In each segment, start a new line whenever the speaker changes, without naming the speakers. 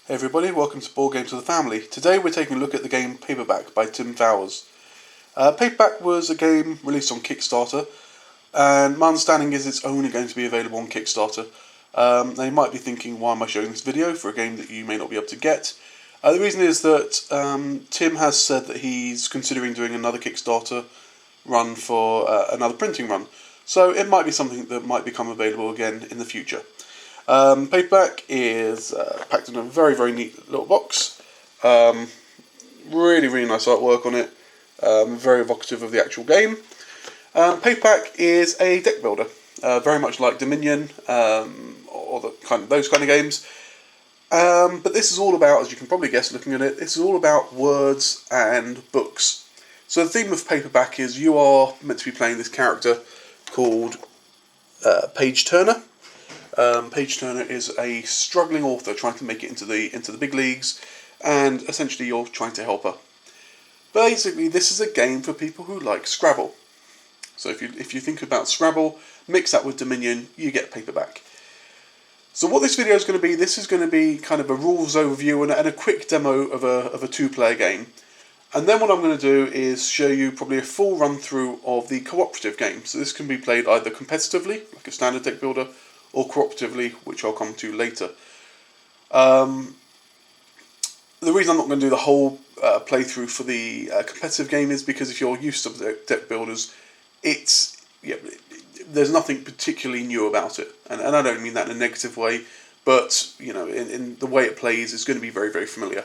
Hey everybody, welcome to Boardgames of the Family. Today we're taking a look at the game Paperback by Tim Fowers. Paperback was a game released on Kickstarter, and my understanding is it's only going to be available on Kickstarter. Now you might be thinking, why am I showing this video for a game that you may not be able to get? The reason is that Tim has said that he's considering doing another Kickstarter run for another printing run, so it might be something that might become available again in the future. Paperback is packed in a very, very neat little box. Really, really nice artwork on it. Very evocative of the actual game. Paperback is a deck builder, very much like Dominion or those kind of games. But this is all about, as you can probably guess looking at it, this is all about words and books. So the theme of Paperback is you are meant to be playing this character called Page Turner. Page Turner is a struggling author trying to make it into the big leagues, and essentially you're trying to help her. Basically, this is a game for people who like Scrabble. So if you think about Scrabble, mix that with Dominion, you get Paperback. So what this video is going to be, this is going to be kind of a rules overview and a quick demo of a two-player game. And then what I'm going to do is show you probably a full run-through of the cooperative game. So this can be played either competitively, like a standard deck builder, or cooperatively, which I'll come to later. The reason I'm not going to do the whole playthrough for the competitive game is because if you're used to deck builders, there's nothing particularly new about it, and I don't mean that in a negative way, but in the way it plays, it's going to be very, very familiar.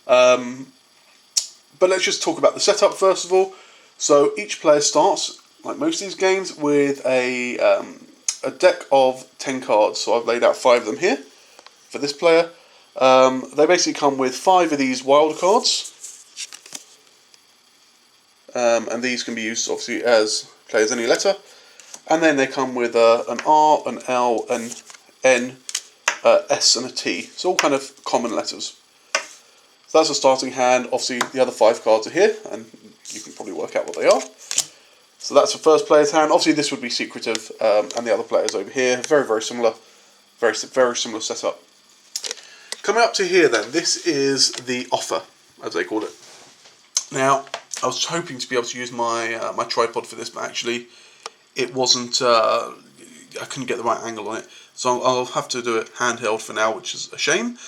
But let's just talk about the setup first of all. So each player starts, like most of these games, with a deck of 10 cards. So I've laid out 5 of them here for this player. They basically come with 5 of these wild cards, and these can be used obviously as play as any letter. And then they come with an R, an L, an N, S, and a T. So all kind of common letters. So that's a starting hand. Obviously the other 5 cards are here, and you can probably work out what they are. So that's the first player's hand. Obviously this would be secretive, and the other players over here. Very, very similar. Very similar setup. Coming up to here then, this is the offer, as they call it. Now, I was hoping to be able to use my my tripod for this, but actually it wasn't, I couldn't get the right angle on it. So I'll have to do it handheld for now, which is a shame.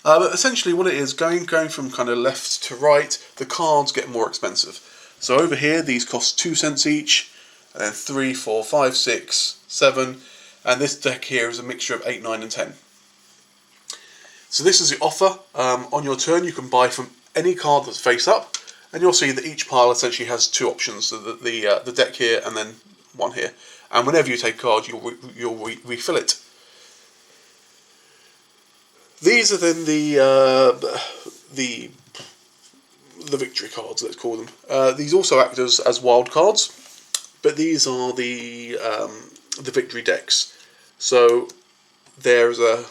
But essentially what it is, going from kind of left to right, the cards get more expensive. So over here, these cost 2 cents each, and then 3, 4, 5, 6, 7, and this deck here is a mixture of 8, 9, and 10. So this is the offer. On your turn, you can buy from any card that's face up, and you'll see that each pile essentially has 2 options: so the deck here and then one here. And whenever you take a card, you'll refill it. These are then the victory cards, let's call them. These also act as wild cards, but these are the victory decks. So there's a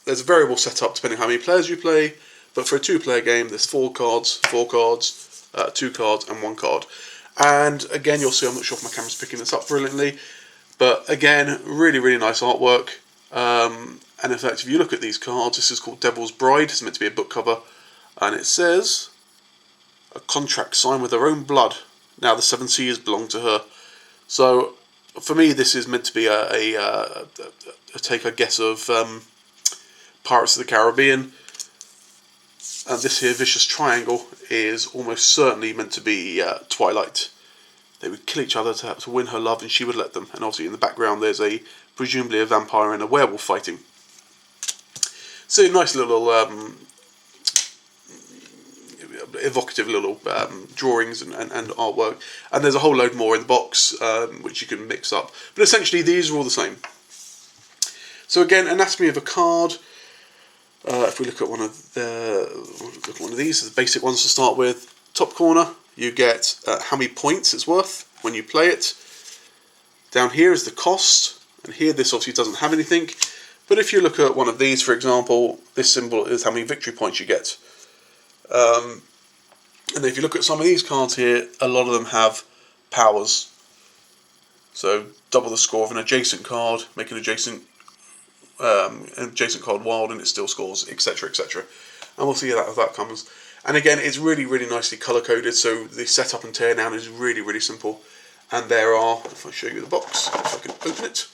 variable setup depending on how many players you play, but for a 2-player game there's 4 cards, 2 cards, and 1 card. And again, you'll see, I'm not sure if my camera's picking this up brilliantly, but again, really, really nice artwork. And in fact, if you look at these cards, this is called Devil's Bride. It's meant to be a book cover, and it says, a contract signed with her own blood. Now the 7 Seas belong to her. So for me, this is meant to be a take, I guess, of Pirates of the Caribbean. And this here vicious triangle is almost certainly meant to be Twilight. They would kill each other to win her love, and she would let them. And obviously in the background there's presumably a vampire and a werewolf fighting. So nice little evocative little drawings and artwork, and there's a whole load more in the box which you can mix up, but essentially these are all the same. So again, anatomy of a card. If we look at one of these, the basic ones to start with. Top corner, you get how many points it's worth when you play it. Down here is the cost, and here this obviously doesn't have anything. But if you look at one of these, for example, this symbol is how many victory points you get. And then if you look at some of these cards here, a lot of them have powers. So double the score of an adjacent card, make an adjacent adjacent card wild and it still scores, etc, etc. And we'll see how that comes. And again, it's really, really nicely colour coded, so the setup and tear down is really, really simple. And there are, if I show you the box, if I can open it,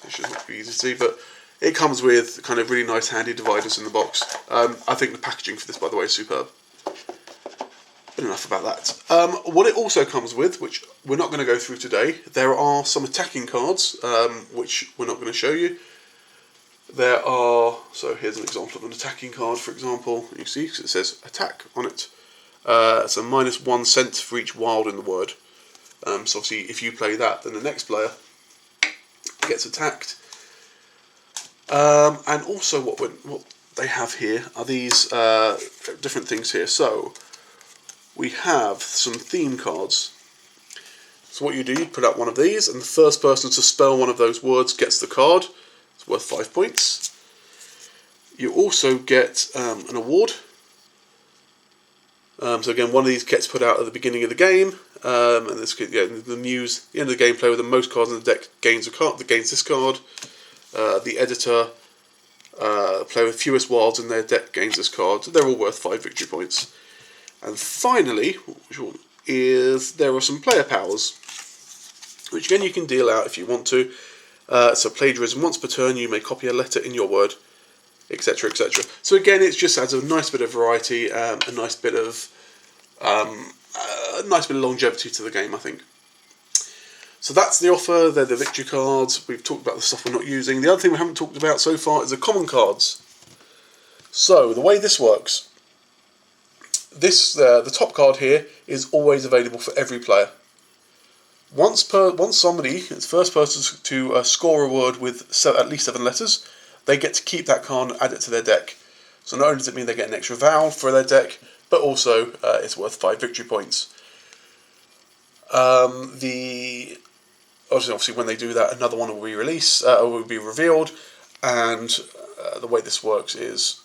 it should not be easy to see, but it comes with kind of really nice handy dividers in the box. I think the packaging for this, by the way, is superb. But enough about that. What it also comes with, which we're not going to go through today, there are some attacking cards, which we're not going to show you. There are, so here's an example of an attacking card, for example. You see, because it says attack on it. It's a -1 cent for each wild in the word. So obviously, if you play that, then the next player gets attacked. And also, what they have here are these different things here. So we have some theme cards. So what you do, you put out one of these, and the first person to spell one of those words gets the card. It's worth 5 points. You also get an award. So again, one of these gets put out at the beginning of the game, and this, the muse, the end of the game, player with the most cards in the deck gains a card. That gains this card. The editor, player with fewest wilds in their deck gains this card. They're all worth 5 victory points. And finally, which one is, there are some player powers, which again you can deal out if you want to. So plagiarism, once per turn you may copy a letter in your word, etc, etc. So again, it just adds a nice bit of variety, a nice bit of longevity to the game, I think. So that's the offer. They're the victory cards. We've talked about the stuff we're not using. The other thing we haven't talked about so far is the common cards. So the way this works, the top card here is always available for every player. Once somebody, it's the first person to score a word with at least 7 letters, they get to keep that card and add it to their deck. So not only does it mean they get an extra vowel for their deck, but also it's worth 5 victory points. Obviously, when they do that, another one will be will be revealed, and the way this works is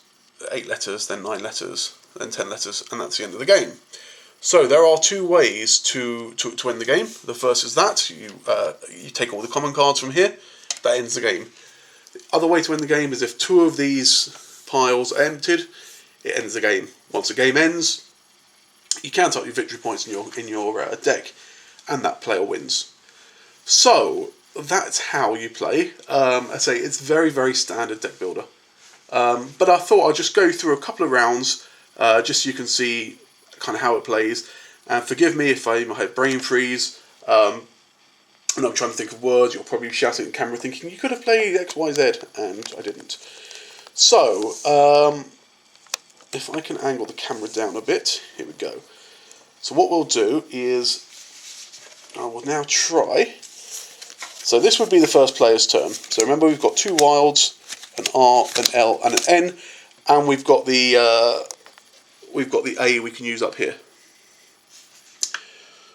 8 letters, then 9 letters, then 10 letters, and that's the end of the game. So there are 2 ways to end the game. The first is that you take all the common cards from here. That ends the game. The other way to end the game is if 2 of these piles are emptied, it ends the game. Once the game ends, you count up your victory points in your deck, and that player wins. So that's how you play. I say it's very, very standard deck builder. But I thought I'd just go through a couple of rounds, just so you can see kind of how it plays. And forgive me if I have brain freeze, and I'm trying to think of words. You're probably shouting at the camera thinking, you could have played X, Y, Z, and I didn't. So, if I can angle the camera down a bit, here we go. So what we'll do is, I will now try. So this would be the first player's turn. So remember, we've got 2 wilds, an R, an L, and an N, and we've got the A we can use up here.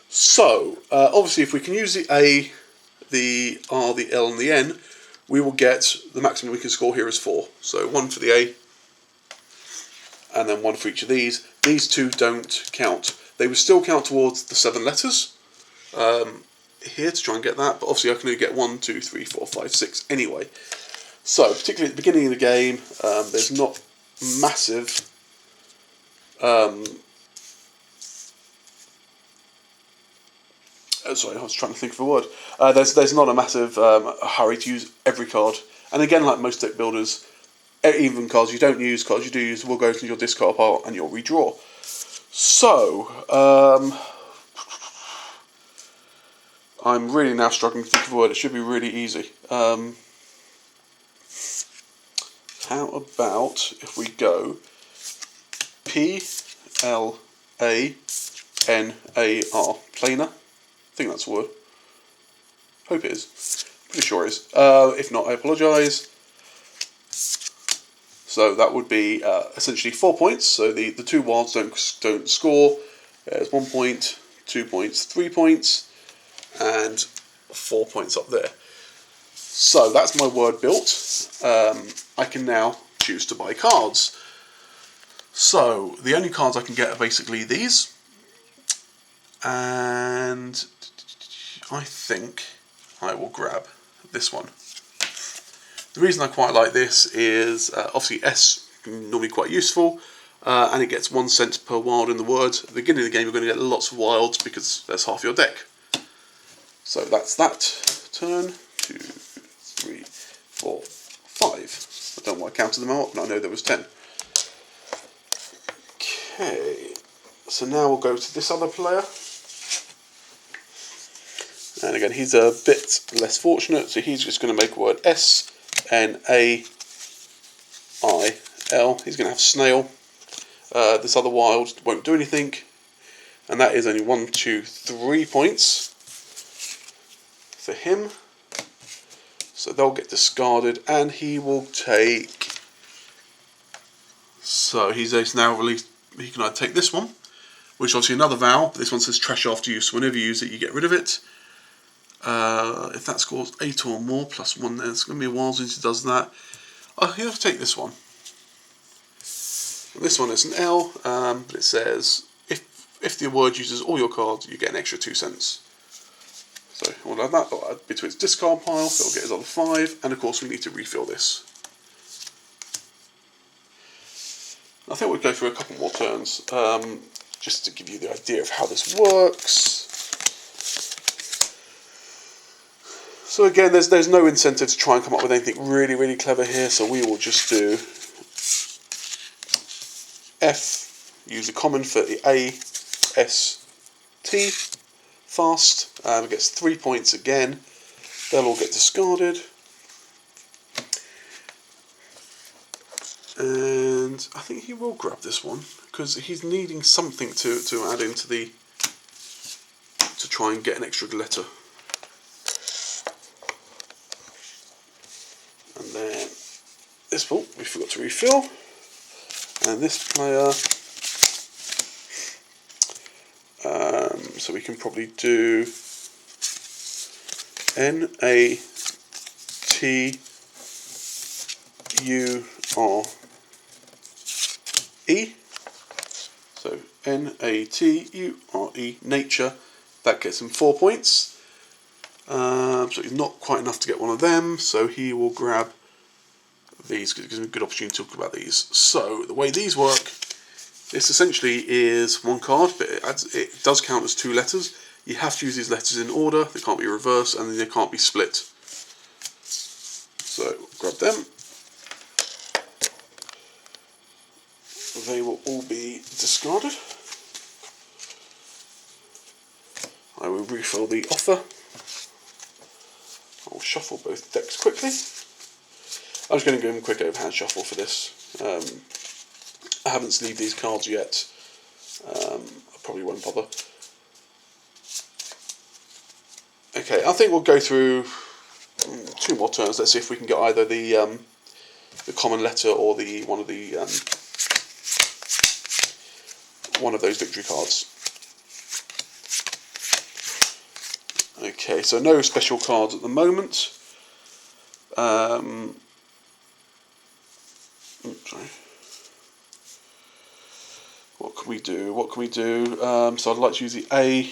So obviously, if we can use the A, the R, the L, and the N, we will get the maximum we can score here is 4. So 1 for the A, and then 1 for each of these. These 2 don't count. They would still count towards the 7 letters. Here to try and get that, but obviously I can only get 1, 2, 3, 4, 5, 6 anyway. So particularly at the beginning of the game, there's not massive sorry, I was trying to think of a word. There's not a massive hurry to use every card, and again, like most deck builders, even cards you don't use, cards you do use, will go to your discard pile and you'll redraw. So I'm really now struggling to think of a word. It should be really easy. How about if we go P-L-A-N-A-R, planar? I think that's a word. Hope it is. Pretty sure it is. If not, I apologise. So that would be essentially 4 points. So the 2 wilds don't score. There's 1 point, 2 points, 3 points, and 4 points up there. So that's my word built. I can now choose to buy cards. So the only cards I can get are basically these, and I think I will grab this one. The reason I quite like this is obviously S can normally quite useful, and it gets 1 cent per wild in the word. At the beginning of the game you're going to get lots of wilds because there's half your deck. So that's that. Turn 2, 3, 4, 5. I don't know why I counted them out, but I know there was 10. Okay, so now we'll go to this other player. And again, he's a bit less fortunate, so he's just going to make a word S-N-A-I-L. He's going to have snail. This other wild won't do anything, and that is only 1, 2, 3 points for him. So they'll get discarded, and he will take. So he's now released. He can either take this one, which is obviously another vowel. This one says trash after use, so whenever you use it, you get rid of it. If that scores 8 or more, +1, then it's going to be a while since he does that. He'll have to take this one. This one is an L, but it says if the word uses all your cards, you get an extra 2 cents. So we'll add that. We'll add to its discard pile. So it'll get his other 5, and of course we need to refill this. I think we'll go through a couple more turns, just to give you the idea of how this works. So again, there's no incentive to try and come up with anything really clever here, so we will just do F, use a common for the A, S, T, fast, it gets 3 points again, they'll all get discarded. And I think he will grab this one, because he's needing something to add into the, to try and get an extra letter. And then this, oh, we forgot to refill. And this player, so we can probably do N-A-T-U-R-E. So N-A-T-U-R-E, nature. That gets him 4 points. So he's not quite enough to get one of them, so he will grab these, because it gives me a good opportunity to talk about these. So the way these work, this essentially is one card, but it does count as 2 letters. You have to use these letters in order, they can't be reversed, and they can't be split. So grab them. They will all be discarded. I will refill the offer. I'll shuffle both decks quickly. I'm just going to give him a quick overhand shuffle for this. I haven't sleeved these cards yet. I probably won't bother. Okay, I think we'll go through 2 more turns. Let's see if we can get either the common letter or one of those victory cards. Okay, so no special cards at the moment. Sorry. What can we do? So I'd like to use the A.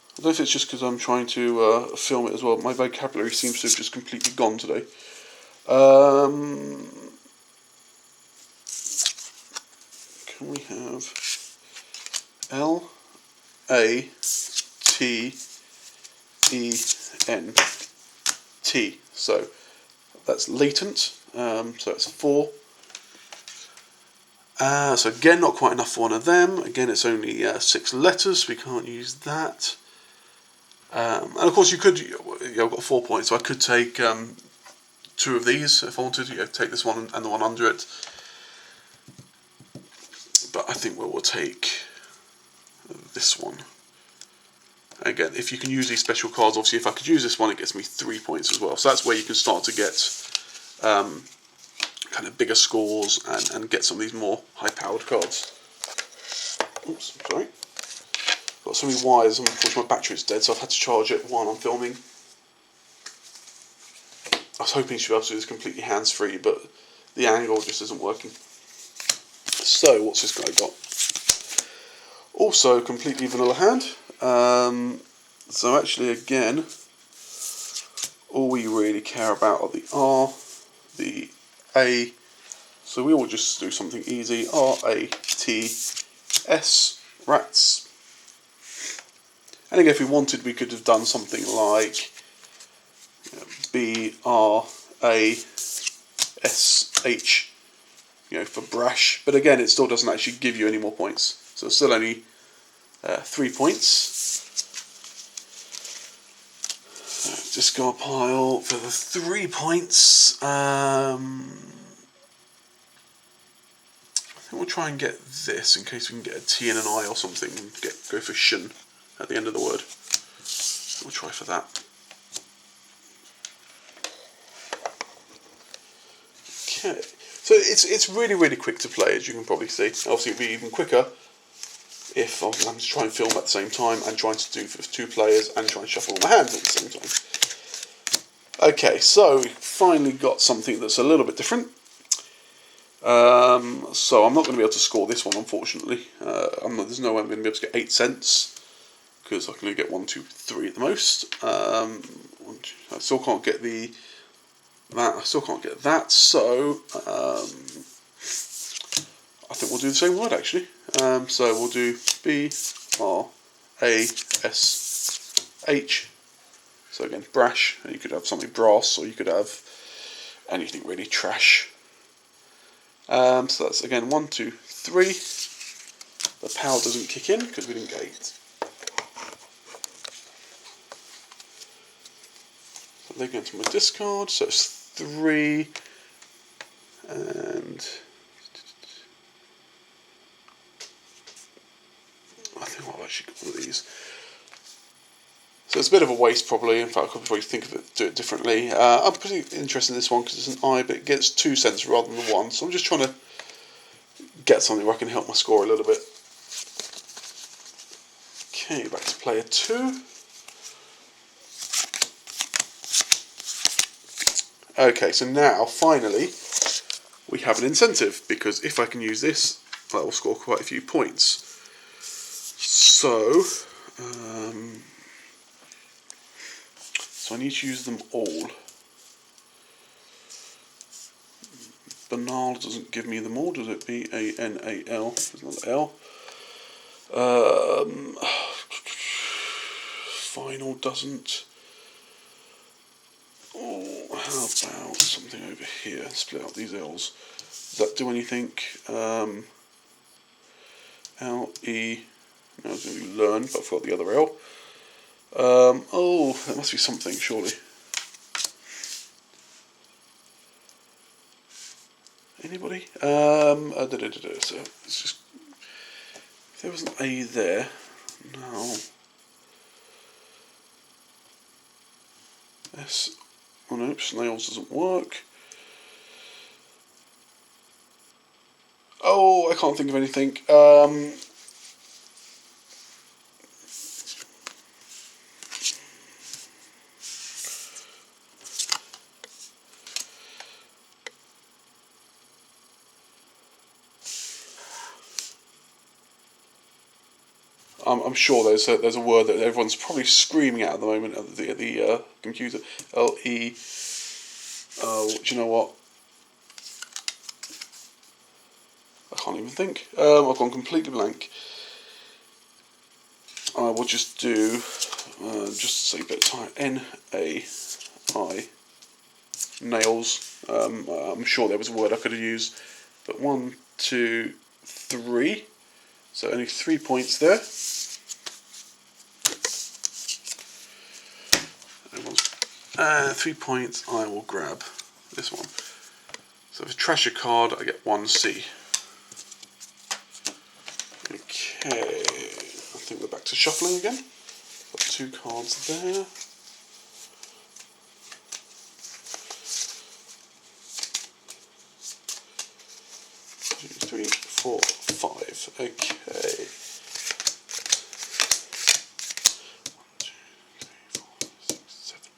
I don't know if it's just because I'm trying to film it as well. My vocabulary seems to have just completely gone today. Can we have L, A, T, E, N, T? So that's latent, so it's 4. So again, not quite enough for one of them. Again, it's only 6 letters, so we can't use that. And of course, you could. I've got 4 points, so I could take 2 of these if I wanted. Take this one and the one under it. But I think we'll take this one. Again, if you can use these special cards, obviously if I could use this one, it gets me 3 points as well. So that's where you can start to get kind of bigger scores and get some of these more high-powered cards. Oops, sorry. Got so many wires, unfortunately my battery's dead, so I've had to charge it while I'm filming. I was hoping to be able to do this completely hands-free, but the angle just isn't working. So, what's this guy got? Also, completely vanilla hand. So actually, again, all we really care about are the R, the A. So we will just do something easy. R-A-T-S, rats. And again, if we wanted, we could have done something like B-R-A-S-H, for brash. But again, it still doesn't actually give you any more points. So it's still only 3 points. Discard pile for the 3 points. I think we'll try and get this in case we can get a T and an I or something and go for shun at the end of the word. We'll try for that. Okay, so it's really quick to play, as you can probably see. Obviously it'd be even quicker if I'm to try and film at the same time and trying to do for 2 players and try and shuffle all my hands at the same time. Okay, so we finally got something that's a little bit different. So I'm not going to be able to score this one, unfortunately. There's no way I'm going to be able to get 8 cents because I can only get 1, 2, 3 at the most. I still can't get that. I still can't get that. So I think we'll do the same word actually. So we'll do B-R-A-S-H. So again, brash. You could have something brass, or you could have anything really, trash. So that's again 1, 2, 3. The power doesn't kick in because we didn't get 8. So they go into my discard. So it's 3, and I think I've actually got one of these. So it's a bit of a waste probably. In fact, I could probably think of it, do it differently. I'm pretty interested in this one because it's an I, but it gets 2 cents rather than the 1. So I'm just trying to get something where I can help my score a little bit. Okay, back to player 2. Okay, so now finally we have an incentive, because if I can use this, that will score quite a few points. So I need to use them all. Banal doesn't give me them all, does it? B-A-N-A-L, there's another L. Final doesn't. Oh, how about something over here? Split out these L's. Does that do anything? L-E, no, it's going to be learn, but I've got the other L. Oh, that must be something, surely. Anybody? So it's just, if there was an A there, no. S, oh no, snails doesn't work. Oh, I can't think of anything. I'm sure there's a word that everyone's probably screaming at the moment at the computer. L-E. Oh, do you know what? I can't even think. I've gone completely blank. I will just do, just to save a bit of time, N-A-I, nails. I'm sure there was a word I could have used, but 1, 2, 3, so only 3 points there. 3 points, I will grab this one. So if I trash a card, I get 1C. Okay, I think we're back to shuffling again. Got 2 cards there. 2, 3, 4, 5. Okay. 1, 2, 3, 4, 6, 7.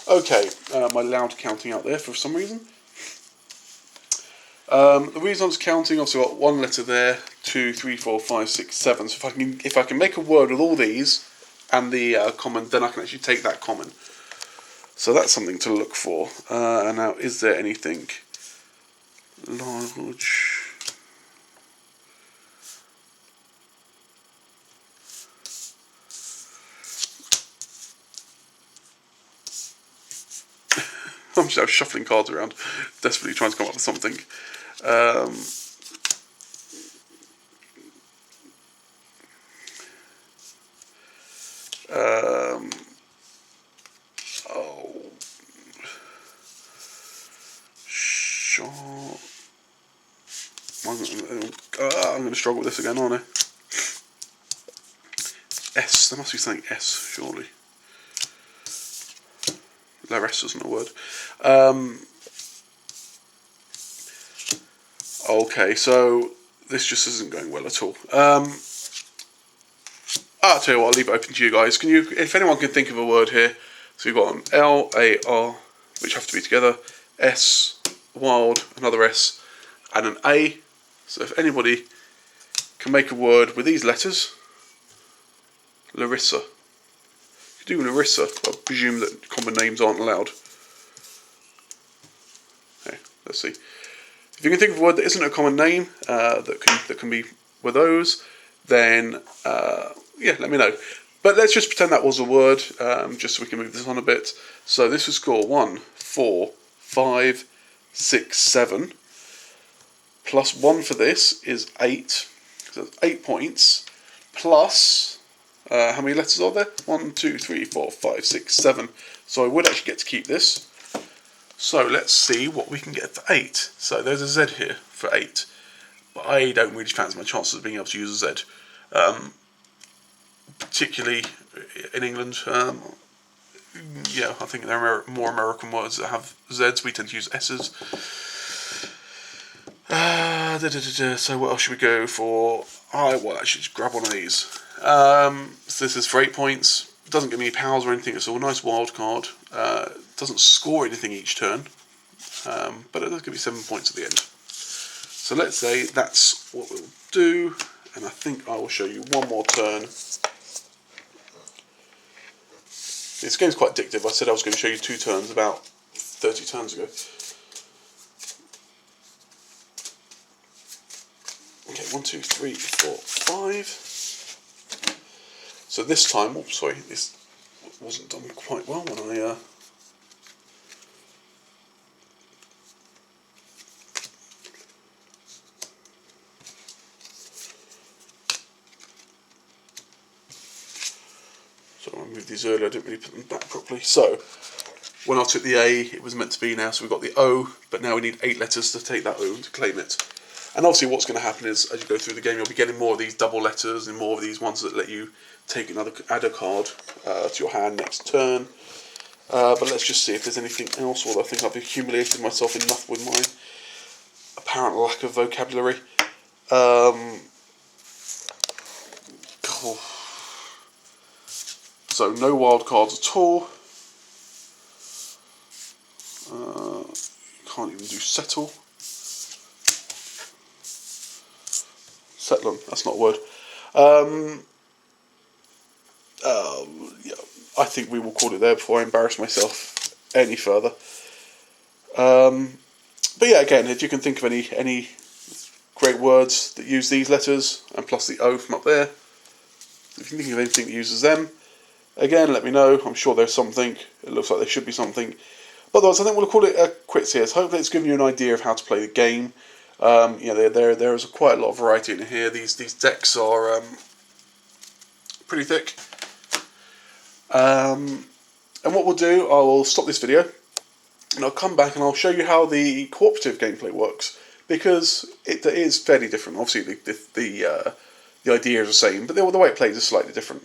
Okay, my loud counting out there for some reason. The reason I was counting, obviously I've got 1 letter there, 2, 3, 4, 5, 6, 7. So if I can make a word with all these and the common, then I can actually take that common. So that's something to look for. And now, is there anything large? I'm just shuffling cards around, desperately trying to come up with something. Sharp. I'm going to struggle with this again, aren't I? S. There must be something S, surely. Laress isn't a word. Okay, so this just isn't going well at all. I'll tell you what, I'll leave it open to you guys. Can you, if anyone can think of a word here, so we've got an L, A, R, which have to be together, S, wild, another S, and an A. So if anybody can make a word with these letters, Larissa. You do Larissa, I presume that common names aren't allowed. Okay, let's see. If you can think of a word that isn't a common name, that can be with those, then yeah, let me know. But let's just pretend that was a word, just so we can move this on a bit. So this is score 1, 4, 5, 6, 7. Plus 1 for this is 8. So that's 8 points. Plus, how many letters are there? 1, 2, 3, 4, 5, 6, 7. So I would actually get to keep this. So let's see what we can get for 8. So there's a Z here for 8. But I don't really fancy my chances of being able to use a Z. Particularly in England. Yeah, I think there are more American words that have Zs. We tend to use S's. So what else should we go for? I will actually just grab one of these. So this is for 8 points. It doesn't give me powers or anything. It's all a nice wild card. Doesn't score anything each turn. But it does give me 7 points at the end. So let's say that's what we'll do. And I think I will show you one more turn. This game's quite addictive. I said I was going to show you 2 turns about 30 turns ago. Okay, 1, 2, 3, 4, 5. So this time, oh sorry, this wasn't done quite well when I so I moved these earlier, I didn't really put them back properly. So when I took the A, it was meant to be now, so we've got the O, but now we need 8 letters to take that O to claim it. And obviously what's going to happen is, as you go through the game, you'll be getting more of these double letters and more of these ones that let you take add a card to your hand next turn. But let's just see if there's anything else, although I think I've accumulated myself enough with my apparent lack of vocabulary. So no wild cards at all. Can't even do settle. Settlon, that's not a word. Yeah, I think we will call it there before I embarrass myself any further. But yeah, again, if you can think of any great words that use these letters, and plus the O from up there, if you can think of anything that uses them, again, let me know. I'm sure there's something. It looks like there should be something. But otherwise, I think we'll call it a quits here. So hopefully it's given you an idea of how to play the game. You know, there is quite a lot of variety in here. These decks are pretty thick. And what we'll do, I will stop this video, and I'll come back and I'll show you how the cooperative gameplay works, because it is fairly different. Obviously, the idea is the same, but the way it plays is slightly different.